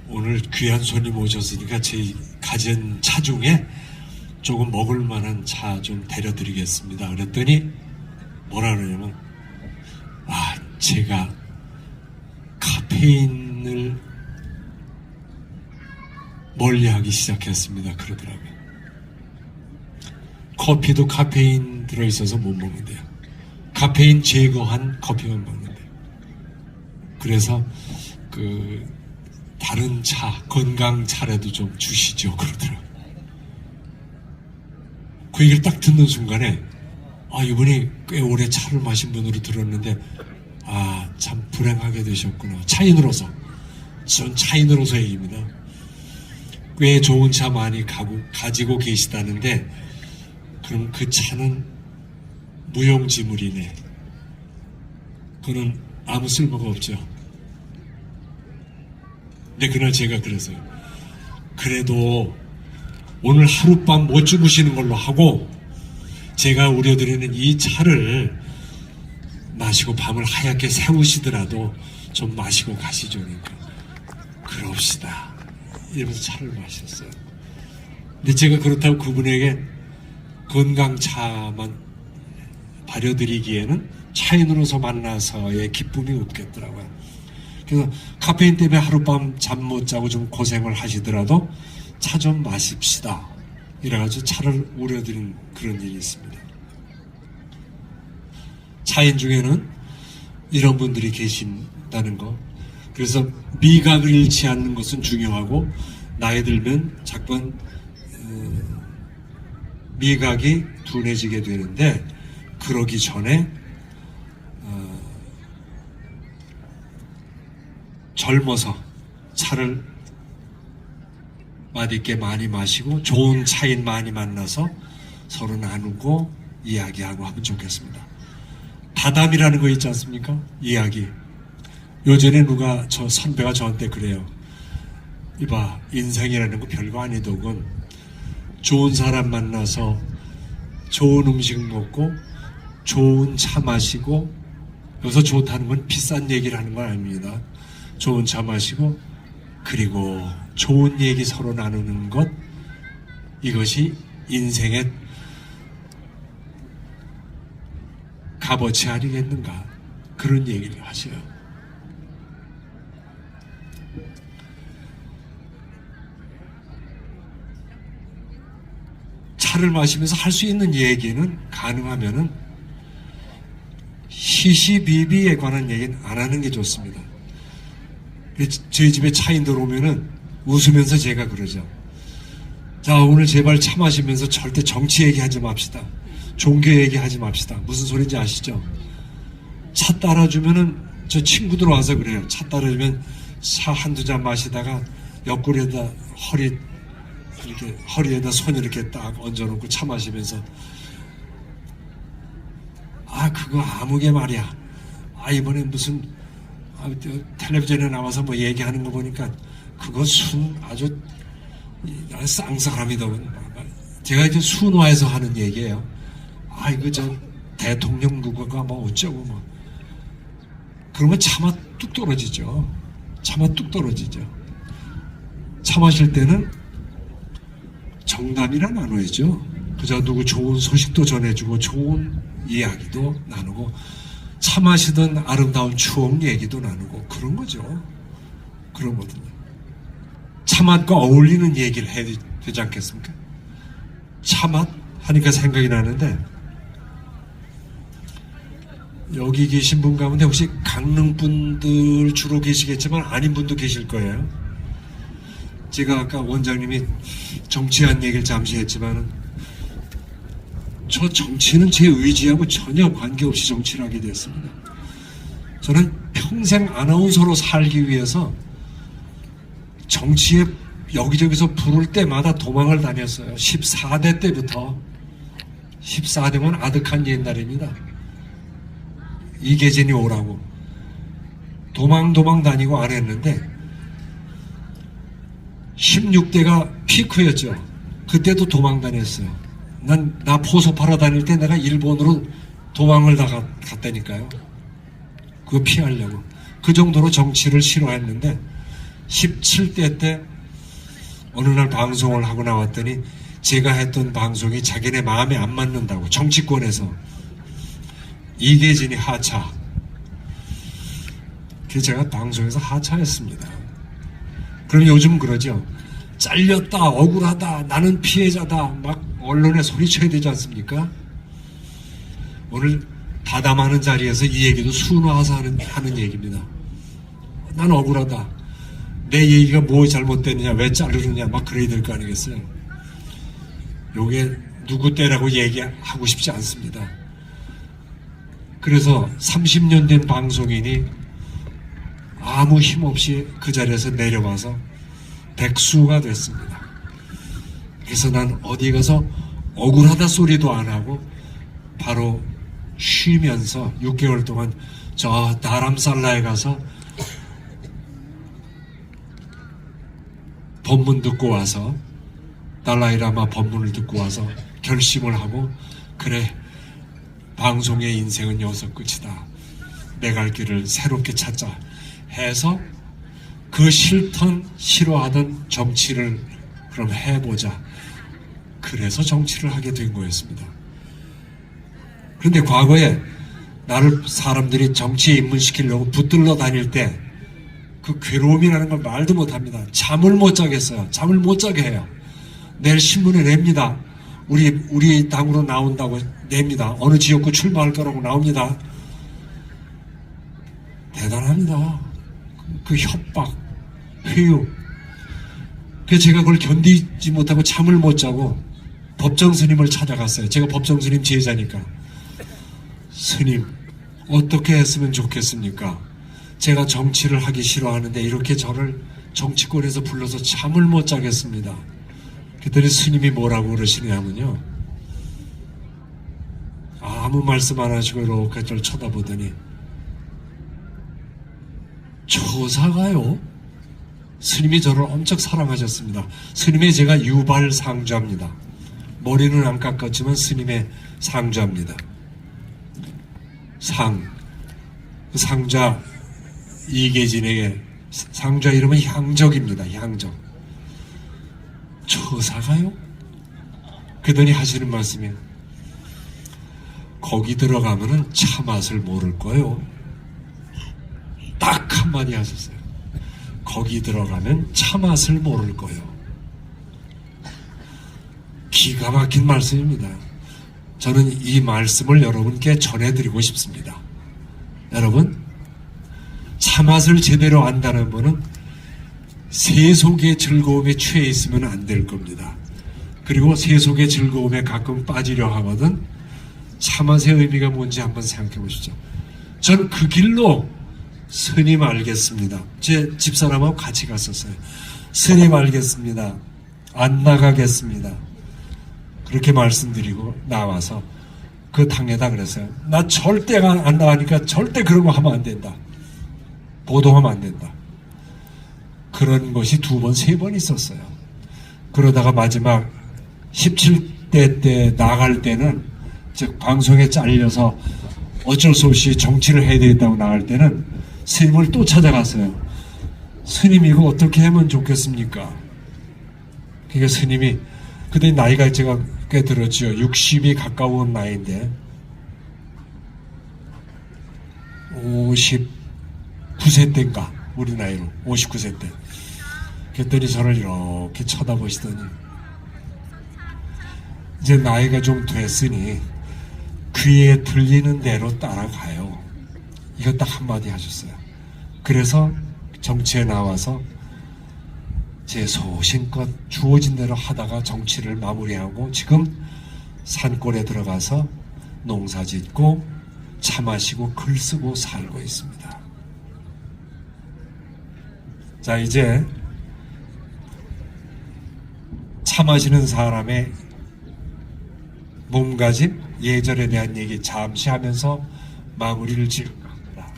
오늘 귀한 손님 오셨으니까 저희 가진 차 중에 조금 먹을 만한 차 좀 데려드리겠습니다. 그랬더니 뭐라 그러냐면, 제가 카페인을 멀리하기 시작했습니다. 그러더라고요. 커피도 카페인 들어있어서 못 먹는데요. 카페인 제거한 커피만 먹는데요. 그래서 다른 차, 건강 차라도 좀 주시죠. 그러더라고요. 그 얘기를 딱 듣는 순간에 이분이 꽤 오래 차를 마신 분으로 들었는데 참 불행하게 되셨구나. 차인으로서, 전 차인으로서 얘기입니다. 꽤 좋은 차 많이 가지고 계시다는데 그럼 그 차는 무용지물이네. 그거는 아무 쓸모가 없죠. 근데 그날 제가 그래서요. 그래도 오늘 하룻밤 못 주무시는 걸로 하고 제가 우려드리는 이 차를 마시고 밤을 하얗게 새우시더라도 좀 마시고 가시죠. 그러니까 그럽시다. 이러면서 차를 마셨어요. 근데 제가 그렇다고 그분에게 건강차만 발여드리기에는 차인으로서 만나서의 기쁨이 없겠더라고요. 그래서 카페인 때문에 하룻밤 잠 못 자고 좀 고생을 하시더라도 차 좀 마십시다. 이래가지고 차를 우려드린 그런 일이 있습니다. 차인 중에는 이런 분들이 계신다는 거. 그래서 미각을 잃지 않는 것은 중요하고 나이 들면 자꾸 미각이 둔해지게 되는데 그러기 전에 젊어서 차를 맛있게 많이 마시고 좋은 차인 많이 만나서 서로 나누고 이야기하고 하면 좋겠습니다. 다담이라는 거 있지 않습니까? 이야기. 요전에 저 선배가 저한테 그래요. 이봐, 인생이라는 거 별거 아니더군. 좋은 사람 만나서 좋은 음식 먹고 좋은 차 마시고, 여기서 좋다는 건 비싼 얘기를 하는 건 아닙니다. 좋은 차 마시고 그리고 좋은 얘기 서로 나누는 것, 이것이 인생의 값어치 아니겠는가, 그런 얘기를 하셔요. 차를 마시면서 할 수 있는 얘기는 가능하면은 시시비비에 관한 얘기는 안 하는 게 좋습니다. 저희 집에 차인들 오면은 웃으면서 제가 그러죠. 자, 오늘 제발 차 마시면서 절대 정치 얘기하지 맙시다. 종교 얘기하지 맙시다. 무슨 소리인지 아시죠? 차 따라주면은 저 친구들 와서 그래요. 차 따라주면 차 한두 잔 마시다가 옆구리에다 허리에다 손 이렇게 딱 얹어놓고 차 마시면서 그거 아무개 말이야. 이번에 무슨 텔레비전에 나와서 뭐 얘기하는 거 보니까 그거 아주 쌍사람이더군. 제가 이제 순화해서 하는 얘기예요. 이거 저 대통령 누구가 뭐 어쩌고 뭐. 그러면 차마 뚝 떨어지죠. 차마 뚝 떨어지죠. 차 마실 때는 정담이나 나눠야죠. 그저 누구 좋은 소식도 전해주고 좋은 이야기도 나누고 차 마시던 아름다운 추억 얘기도 나누고 그런 거죠. 그런 거거든요. 차 맛과 어울리는 얘기를 해야 되지 않겠습니까? 차 맛 하니까 생각이 나는데, 여기 계신 분 가운데 혹시 강릉 분들 주로 계시겠지만 아닌 분도 계실 거예요. 제가 아까 원장님이 정치한 얘기를 잠시 했지만은, 저 정치는 제 의지하고 전혀 관계없이 정치를 하게 됐습니다. 저는 평생 아나운서로 살기 위해서 정치에 여기저기서 부를 때마다 도망을 다녔어요. 14대 때부터. 14대면 아득한 옛날입니다. 이계진이 오라고 도망 다니고 안 했는데 16대가 피크였죠. 그때도 도망 다녔어요. 나 포소 팔아 다닐 때 내가 일본으로 도망을 갔다니까요. 그거 피하려고. 그 정도로 정치를 싫어했는데 17대 때 어느 날 방송을 하고 나왔더니 제가 했던 방송이 자기네 마음에 안 맞는다고 정치권에서 이계진이 하차. 그래서 제가 방송에서 하차했습니다. 그럼 요즘 그러죠. 잘렸다, 억울하다, 나는 피해자다 막 언론에 소리쳐야 되지 않습니까? 오늘 다담하는 자리에서 이 얘기도 순화해서 하는 얘기입니다. 난 억울하다. 내 얘기가 뭐 잘못됐느냐, 왜 자르느냐 막 그래야 될 거 아니겠어요? 요게 누구 때라고 얘기하고 싶지 않습니다. 그래서 30년 된 방송인이 아무 힘없이 그 자리에서 내려와서 백수가 됐습니다. 그래서 난 어디 가서 억울하다 소리도 안 하고 바로 쉬면서 6개월 동안 저 다람살라에 가서 법문 듣고 와서 달라이라마 법문을 듣고 와서 결심을 하고, 그래, 방송의 인생은 여기서 끝이다. 내 갈 길을 새롭게 찾자 해서 그 싫던 싫어하던 정치를 그럼 해보자. 그래서 정치를 하게 된 거였습니다. 그런데 과거에 나를 사람들이 정치에 입문시키려고 붙들러 다닐 때 그 괴로움이라는 걸 말도 못합니다. 잠을 못 자겠어요. 잠을 못 자게 해요. 내일 신문에 냅니다. 우리 당으로 나온다고 냅니다. 어느 지역구 출마할 거라고 나옵니다. 대단합니다. 그 협박, 회유. 그래서 제가 그걸 견디지 못하고 잠을 못 자고 법정 스님을 찾아갔어요. 제가 법정 스님 제자니까. 스님, 어떻게 했으면 좋겠습니까? 제가 정치를 하기 싫어하는데 이렇게 저를 정치권에서 불러서 잠을 못 자겠습니다. 그랬더니 스님이 뭐라고 그러시냐면요, 아무 말씀 안 하시고 이렇게 저를 쳐다보더니, 조사가요? 스님이 저를 엄청 사랑하셨습니다. 스님의 제가 유발 상주합니다. 머리는 안 깎았지만 스님의 상주합니다. 상자 이계진에게, 상자 이름은 향적입니다. 향적. 처사가요? 그러더니 하시는 말씀이, 거기 들어가면은 차 맛을 모를 거요. 딱 한마디 하셨어요. 거기 들어가면 차 맛을 모를 거요. 기가 막힌 말씀입니다. 저는 이 말씀을 여러분께 전해드리고 싶습니다. 여러분, 차맛을 제대로 안다는 분은 세속의 즐거움에 취해 있으면 안 될 겁니다. 그리고 세속의 즐거움에 가끔 빠지려 하거든. 차맛의 의미가 뭔지 한번 생각해 보시죠. 저는 그 길로 스님 알겠습니다. 제 집사람하고 같이 갔었어요. 스님 알겠습니다. 안 나가겠습니다. 그렇게 말씀드리고 나와서 그 당에다 그랬어요. 나 절대 안 나가니까 절대 그런 거 하면 안 된다. 보도하면 안 된다. 그런 것이 2번, 3번 있었어요. 그러다가 마지막 17대 때 나갈 때는, 즉 방송에 잘려서 어쩔 수 없이 정치를 해야 되겠다고 나갈 때는 스님을 또 찾아갔어요. 스님 이거 어떻게 하면 좋겠습니까? 그러니까 스님이, 그때 나이가 제가 꽤 들었죠. 60이 가까운 나이인데 59세 때인가, 우리 나이로 59세 때. 그랬더니 저를 이렇게 쳐다보시더니, 이제 나이가 좀 됐으니 귀에 들리는 대로 따라가요. 이거 딱 한마디 하셨어요. 그래서 정치에 나와서 제 소신껏 주어진 대로 하다가 정치를 마무리하고 지금 산골에 들어가서 농사 짓고 차 마시고 글 쓰고 살고 있습니다. 자, 이제 차 마시는 사람의 몸가짐, 예절에 대한 얘기 잠시 하면서 마무리를 지을까 합니다.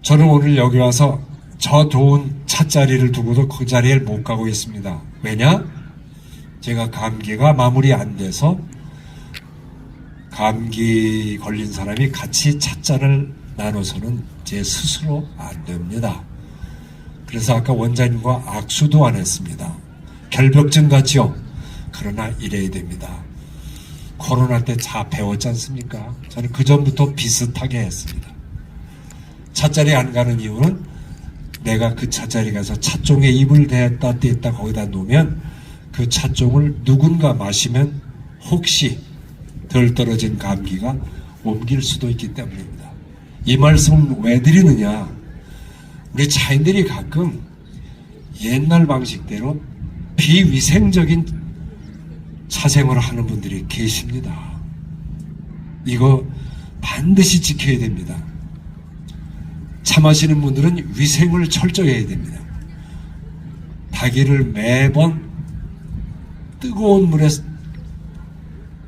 저는 오늘 여기 와서 저 좋은 찻자리를 두고도 그 자리에 못 가고 있습니다. 왜냐? 제가 감기가 마무리 안 돼서 감기 걸린 사람이 같이 찻잔을 나눠서는 제 스스로 안 됩니다. 그래서 아까 원장님과 악수도 안 했습니다. 결벽증 같지요? 그러나 이래야 됩니다. 코로나 때 차 배웠지 않습니까? 저는 그전부터 비슷하게 했습니다. 찻자리 안 가는 이유는 내가 그 찻자리 가서 찻종에 입을 대다 뗐다 거기다 놓으면 그 찻종을 누군가 마시면 혹시 덜 떨어진 감기가 옮길 수도 있기 때문입니다. 이 말씀을 왜 드리느냐? 우리 차인들이 가끔 옛날 방식대로 비위생적인 차생활을 하는 분들이 계십니다. 이거 반드시 지켜야 됩니다. 차 마시는 분들은 위생을 철저히 해야 됩니다. 닭이를 매번 뜨거운 물에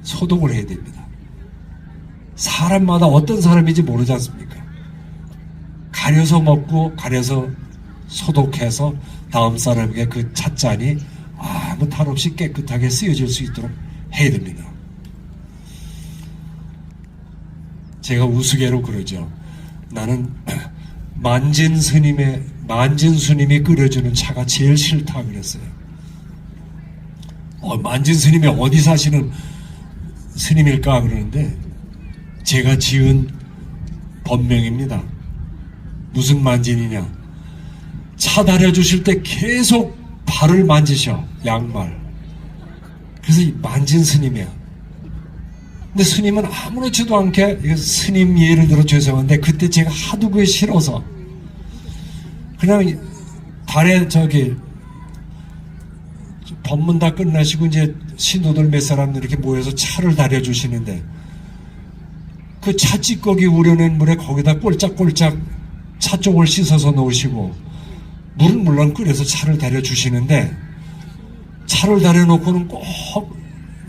소독을 해야 됩니다. 사람마다 어떤 사람인지 모르지 않습니까? 가려서 먹고 가려서 소독해서 다음 사람에게 그 찻잔이 아무 탈 없이 깨끗하게 쓰여질 수 있도록 해야 됩니다. 제가 우스개로 그러죠. 나는 만진 스님이 끓여주는 차가 제일 싫다 그랬어요. 만진 스님이 어디 사시는 스님일까 그러는데 제가 지은 법명입니다. 무슨 만진이냐? 차 다려주실 때 계속 발을 만지셔. 양말. 그래서 만진 스님이야. 근데 스님은 아무렇지도 않게, 스님 예를 들어 죄송한데 그때 제가 하도 그게 싫어서 그냥 달에 법문 다 끝나시고 이제 신도들 몇 사람들 이렇게 모여서 차를 다려주시는데 그 차 찌꺼기 우려낸 물에 거기다 꼴짝꼴짝 차 쪽을 씻어서 놓으시고 물은 물론 끓여서 차를 다려주시는데 차를 다려놓고는 꼭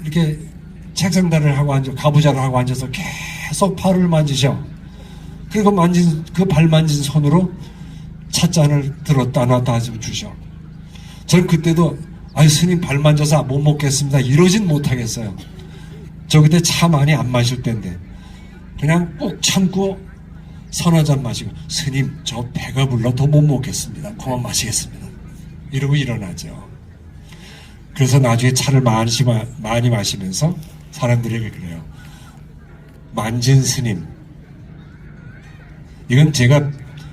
이렇게 책상 다리를 하고 가부좌를 하고 앉아서 계속 팔을 만지셔. 그리고 그 발 만진 손으로 찻잔을 들었다 놨다 주셔. 저는 그때도 스님 발 만져서 못 먹겠습니다 이러진 못하겠어요. 저 그때 차 많이 안 마실 때인데 그냥 꼭 참고 서너 잔 마시고 스님 저 배가 불러 더 못 먹겠습니다. 그만 마시겠습니다. 이러고 일어나죠. 그래서 나중에 차를 많이 마시면서 사람들에게 그래요. 만진 스님. 이건 제가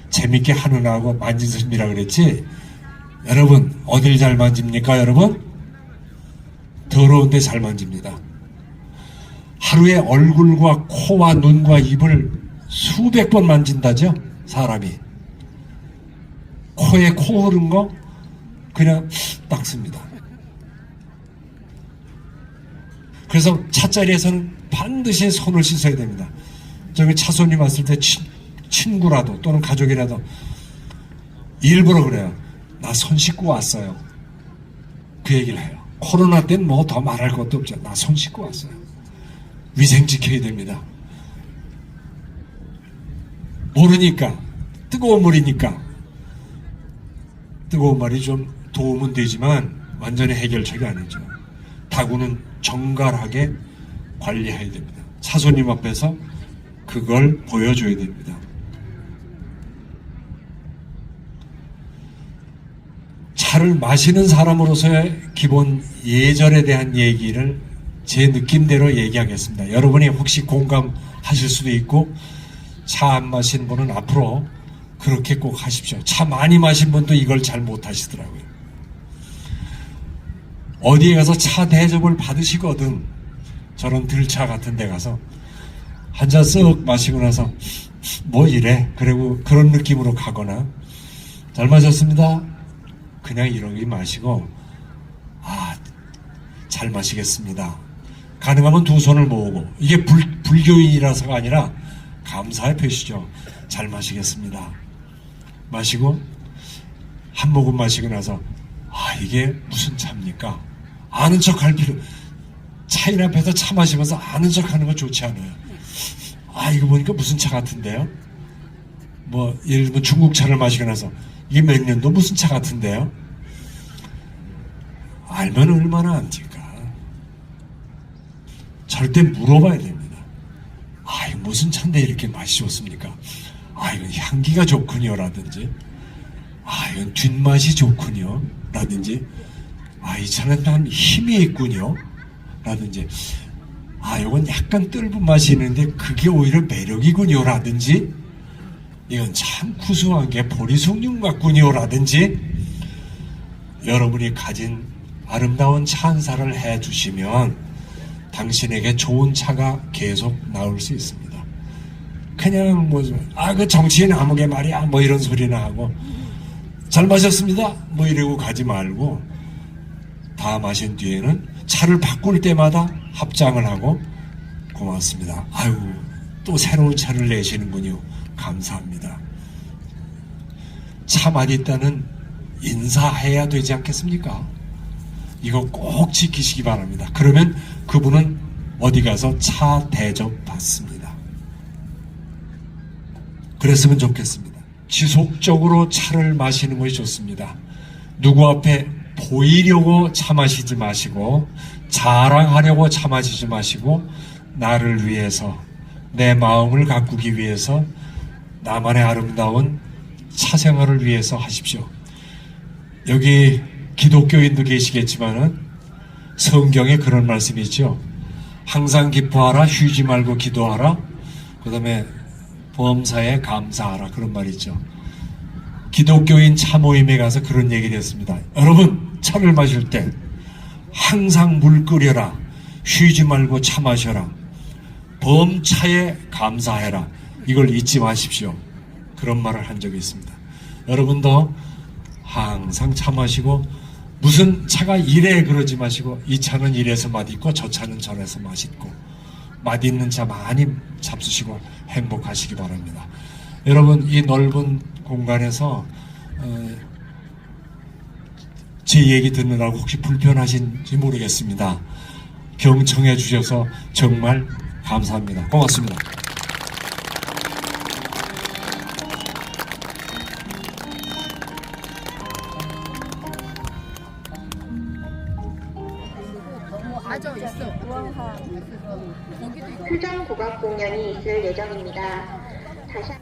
재밌게 하느라고 만진 스님이라 그랬지. 여러분 어딜 잘 만집니까 여러분? 더러운데 잘 만집니다. 하루에 얼굴과 코와 눈과 입을 수백 번 만진다죠 사람이. 코에 코 흐른 거 그냥 닦습니다. 그래서 찻자리에서는 반드시 손을 씻어야 됩니다. 저기 차손님 왔을 때 친구라도 또는 가족이라도 일부러 그래요. 나 손 씻고 왔어요. 그 얘기를 해요. 코로나 때는 뭐 더 말할 것도 없죠. 나 손 씻고 왔어요. 위생 지켜야 됩니다. 모르니까 뜨거운 물이니까 뜨거운 물이 좀 도움은 되지만 완전히 해결책이 아니죠. 다구는 정갈하게 관리해야 됩니다. 차손님 앞에서 그걸 보여줘야 됩니다. 차를 마시는 사람으로서의 기본 예절에 대한 얘기를 제 느낌대로 얘기하겠습니다. 여러분이 혹시 공감하실 수도 있고 차 안 마시는 분은 앞으로 그렇게 꼭 하십시오. 차 많이 마신 분도 이걸 잘 못하시더라고요. 어디에 가서 차 대접을 받으시거든 저런 들차 같은 데 가서 한 잔 쓱 마시고 나서 뭐 이래 그리고 그런 느낌으로 가거나 잘 마셨습니다 그냥 이러기 마시고 잘 마시겠습니다. 가능하면 두 손을 모으고 이게 불교인이라서가 아니라 감사의 표시죠. 잘 마시겠습니다. 마시고 한 모금 마시고 나서 이게 무슨 차입니까? 아는 척 할 필요. 차인 앞에서 차 마시면서 아는 척 하는 거 좋지 않아요. 이거 보니까 무슨 차 같은데요? 뭐 예를 들면 중국차를 마시고 나서 이게 몇 년도 무슨 차 같은데요? 알면 얼마나 안질까? 절대 물어봐야 됩니다. 이거 무슨 차인데 이렇게 맛이 좋습니까? 아, 이건 향기가 좋군요라든지, 아, 이건 뒷맛이 좋군요 라든지, 아, 이 차는 난 힘이 있군요 라든지, 아, 이건 약간 뜰분 맛이 있는데 그게 오히려 매력이군요 라든지, 이건 참 구수한 게 보리송뇽 같군요 라든지, 여러분이 가진 아름다운 차 한 잔을 해주시면 당신에게 좋은 차가 계속 나올 수 있습니다. 그냥 뭐, 아, 그 정치인 아무개 말이야 뭐 이런 소리나 하고 잘 마셨습니다 뭐 이러고 가지 말고, 다 마신 뒤에는 차를 바꿀 때마다 합장을 하고 고맙습니다, 아유 또 새로운 차를 내시는군요, 감사합니다. 차 맛있다는 인사해야 되지 않겠습니까? 이거 꼭 지키시기 바랍니다. 그러면 그분은 어디 가서 차 대접 받습니다. 그랬으면 좋겠습니다. 지속적으로 차를 마시는 것이 좋습니다. 누구 앞에 보이려고 차 마시지 마시고, 자랑하려고 차 마시지 마시고, 나를 위해서, 내 마음을 가꾸기 위해서, 나만의 아름다운 차 생활을 위해서 하십시오. 여기 기독교인도 계시겠지만은 성경에 그런 말씀이 있죠. 항상 기뻐하라, 쉬지 말고 기도하라, 그 다음에 범사에 감사하라, 그런 말이 있죠. 기독교인 차 모임에 가서 그런 얘기를 했습니다. 여러분, 차를 마실 때 항상 물 끓여라, 쉬지 말고 차 마셔라, 범차에 감사해라, 이걸 잊지 마십시오. 그런 말을 한 적이 있습니다. 여러분도 항상 차 마시고, 무슨 차가 이래 그러지 마시고, 이 차는 이래서 맛있고 저 차는 저래서 맛있고, 맛있는 차 많이 잡수시고 행복하시기 바랍니다. 여러분, 이 넓은 공간에서 제 얘기 듣느라고 혹시 불편하신지 모르겠습니다. 경청해 주셔서 정말 감사합니다. 고맙습니다.
수정 국악 공연이 있을 예정입니다. 다시